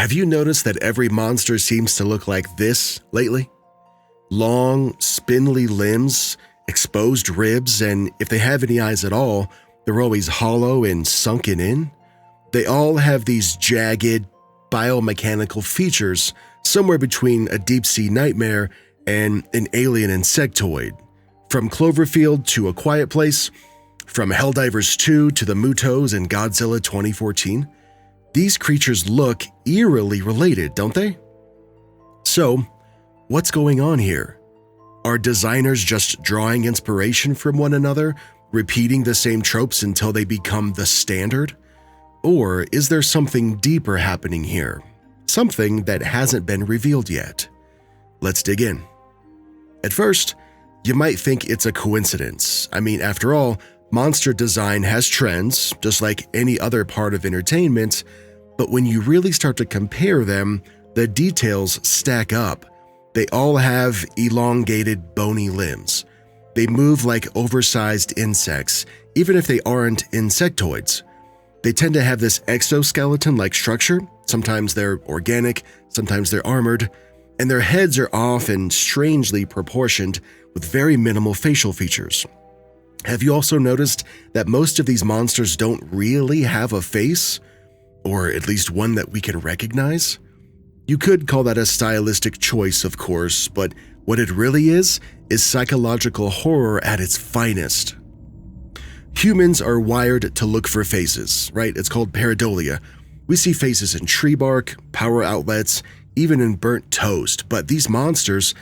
Have you noticed that every monster seems to look like this lately? Long, spindly limbs, exposed ribs, and if they have any eyes at all, they're always hollow and sunken in. They all have these jagged, biomechanical features somewhere between a deep-sea nightmare and an alien insectoid. From Cloverfield to A Quiet Place, from Helldivers 2 to the MUTOs and Godzilla 2014, these creatures look eerily related, don't they? So, what's going on here? Are designers just drawing inspiration from one another, repeating the same tropes until they become the standard? Or is there something deeper happening here? Something that hasn't been revealed yet? Let's dig in. At first, you might think it's a coincidence. I mean, after all, monster design has trends, just like any other part of entertainment, but when you really start to compare them, the details stack up. They all have elongated, bony limbs. They move like oversized insects, even if they aren't insectoids. They tend to have this exoskeleton-like structure. Sometimes they're organic, sometimes they're armored, and their heads are often strangely proportioned with very minimal facial features. Have you also noticed that most of these monsters don't really have a face? Or at least one that we can recognize? You could call that a stylistic choice, of course, but what it really is psychological horror at its finest. Humans are wired to look for faces, right? It's called pareidolia. We see faces in tree bark, power outlets, even in burnt toast, but these monsters,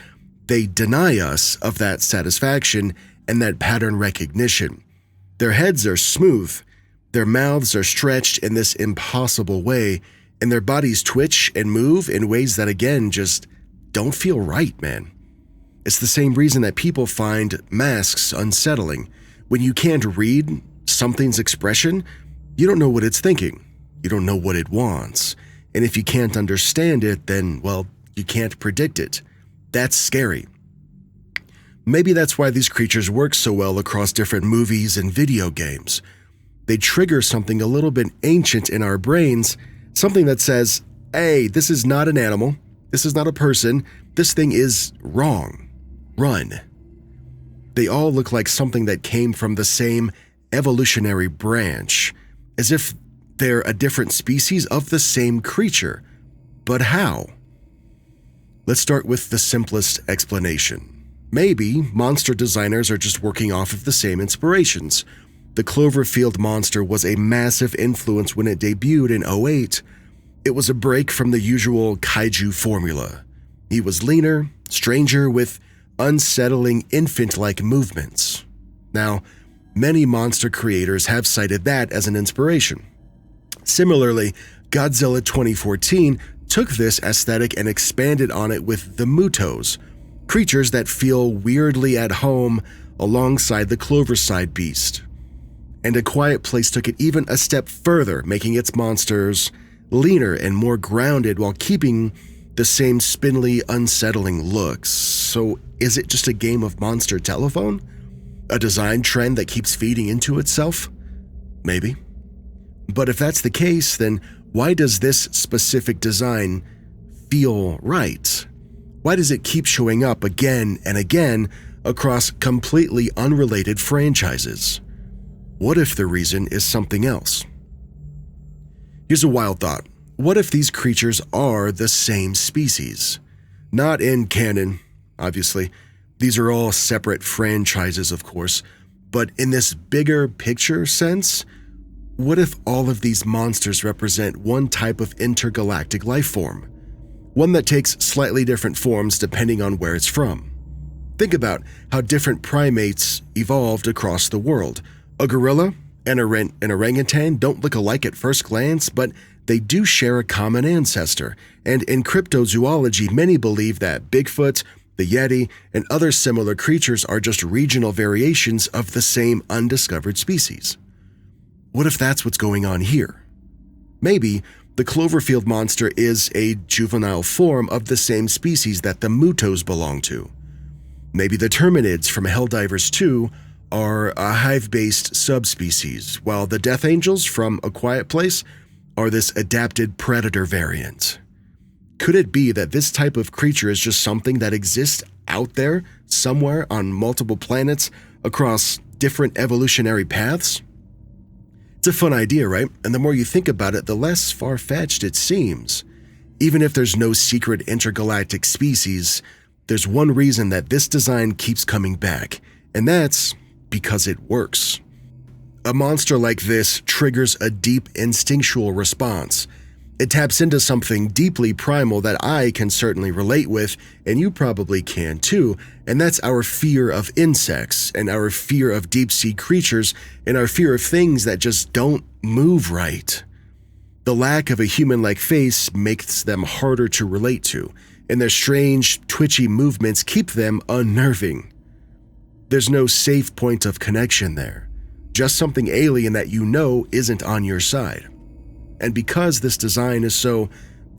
they deny us of that satisfaction and that pattern recognition. Their heads are smooth, their mouths are stretched in this impossible way, and their bodies twitch and move in ways that, again, just don't feel right, man. It's the same reason that people find masks unsettling. When you can't read something's expression, you don't know what it's thinking. You don't know what it wants. And if you can't understand it, then, well, you can't predict it. That's scary. Maybe that's why these creatures work so well across different movies and video games. They trigger something a little bit ancient in our brains, something that says, hey, this is not an animal, this is not a person, this thing is wrong. Run. They all look like something that came from the same evolutionary branch, as if they're a different species of the same creature. But how? Let's start with the simplest explanation. Maybe monster designers are just working off of the same inspirations. The Cloverfield monster was a massive influence when it debuted in 2008. It was a break from the usual kaiju formula. He was leaner, stranger, with unsettling infant-like movements. Now, many monster creators have cited that as an inspiration. Similarly, Godzilla 2014 took this aesthetic and expanded on it with the MUTOs, creatures that feel weirdly at home alongside the Cloverside beast. And A Quiet Place took it even a step further, making its monsters leaner and more grounded while keeping the same spindly, unsettling looks. So is it just a game of monster telephone? A design trend that keeps feeding into itself? Maybe. But if that's the case, then why does this specific design feel right? Why does it keep showing up again and again across completely unrelated franchises? What if the reason is something else? Here's a wild thought. What if these creatures are the same species? Not in canon, obviously. These are all separate franchises, of course. But in this bigger picture sense, what if all of these monsters represent one type of intergalactic life form? One that takes slightly different forms depending on where it's from. Think about how different primates evolved across the world. A gorilla and an orangutan don't look alike at first glance, but they do share a common ancestor. And in cryptozoology, many believe that Bigfoot, the Yeti, and other similar creatures are just regional variations of the same undiscovered species. What if that's what's going on here? Maybe the Cloverfield monster is a juvenile form of the same species that the MUTOs belong to. Maybe the Terminids from Helldivers 2 are a hive-based subspecies, while the Death Angels from A Quiet Place are this adapted predator variant. Could it be that this type of creature is just something that exists out there, somewhere on multiple planets, across different evolutionary paths? It's a fun idea, right? And the more you think about it, the less far-fetched it seems. Even if there's no secret intergalactic species, there's one reason that this design keeps coming back, and that's because it works. A monster like this triggers a deep instinctual response. It taps into something deeply primal that I can certainly relate with, and you probably can too, and that's our fear of insects, and our fear of deep-sea creatures, and our fear of things that just don't move right. The lack of a human-like face makes them harder to relate to, and their strange, twitchy movements keep them unnerving. There's no safe point of connection there, just something alien that you know isn't on your side. And because this design is so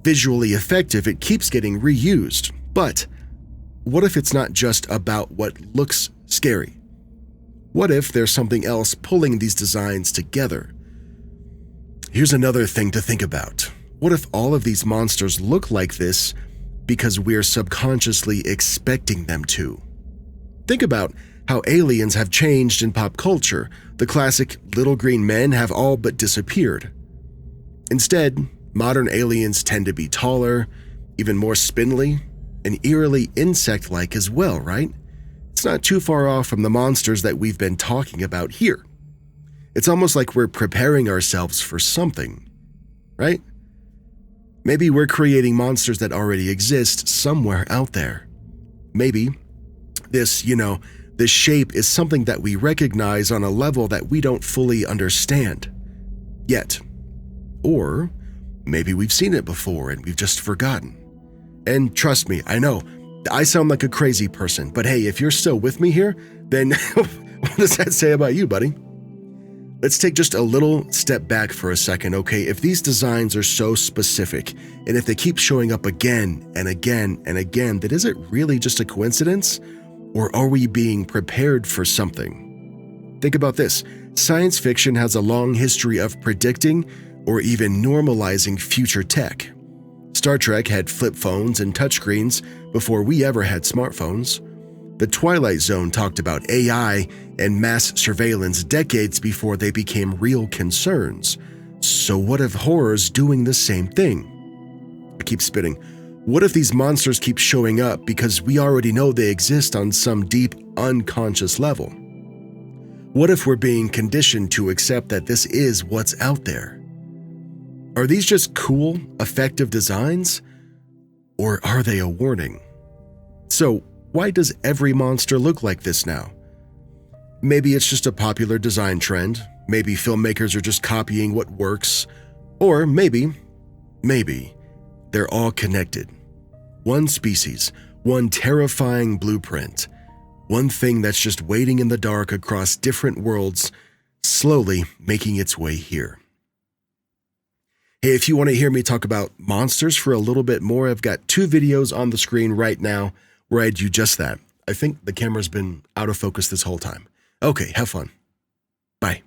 visually effective, it keeps getting reused. But what if it's not just about what looks scary? What if there's something else pulling these designs together? Here's another thing to think about. What if all of these monsters look like this because we're subconsciously expecting them to? Think about how aliens have changed in pop culture. The classic little green men have all but disappeared. Instead, modern aliens tend to be taller, even more spindly, and eerily insect-like as well, right? It's not too far off from the monsters that we've been talking about here. It's almost like we're preparing ourselves for something, right? Maybe we're creating monsters that already exist somewhere out there. Maybe this shape is something that we recognize on a level that we don't fully understand yet. Or maybe we've seen it before and we've just forgotten. And trust me, I know, I sound like a crazy person, but hey, if you're still with me here, then what does that say about you, buddy? Let's take just a little step back for a second, okay? If these designs are so specific, and if they keep showing up again and again and again, then is it really just a coincidence? Or are we being prepared for something? Think about this. Science fiction has a long history of predicting or even normalizing future tech. Star Trek had flip phones and touchscreens before we ever had smartphones. The Twilight Zone talked about AI and mass surveillance decades before they became real concerns. So what if horror's doing the same thing? I keep spitting. What if these monsters keep showing up because we already know they exist on some deep, unconscious level? What if we're being conditioned to accept that this is what's out there? Are these just cool, effective designs? Or are they a warning? So, why does every monster look like this now? Maybe it's just a popular design trend. Maybe filmmakers are just copying what works. Or maybe they're all connected. One species, one terrifying blueprint, one thing that's just waiting in the dark across different worlds, slowly making its way here. Hey, if you want to hear me talk about monsters for a little bit more, I've got 2 videos on the screen right now where I do just that. I think the camera's been out of focus this whole time. Okay, have fun. Bye.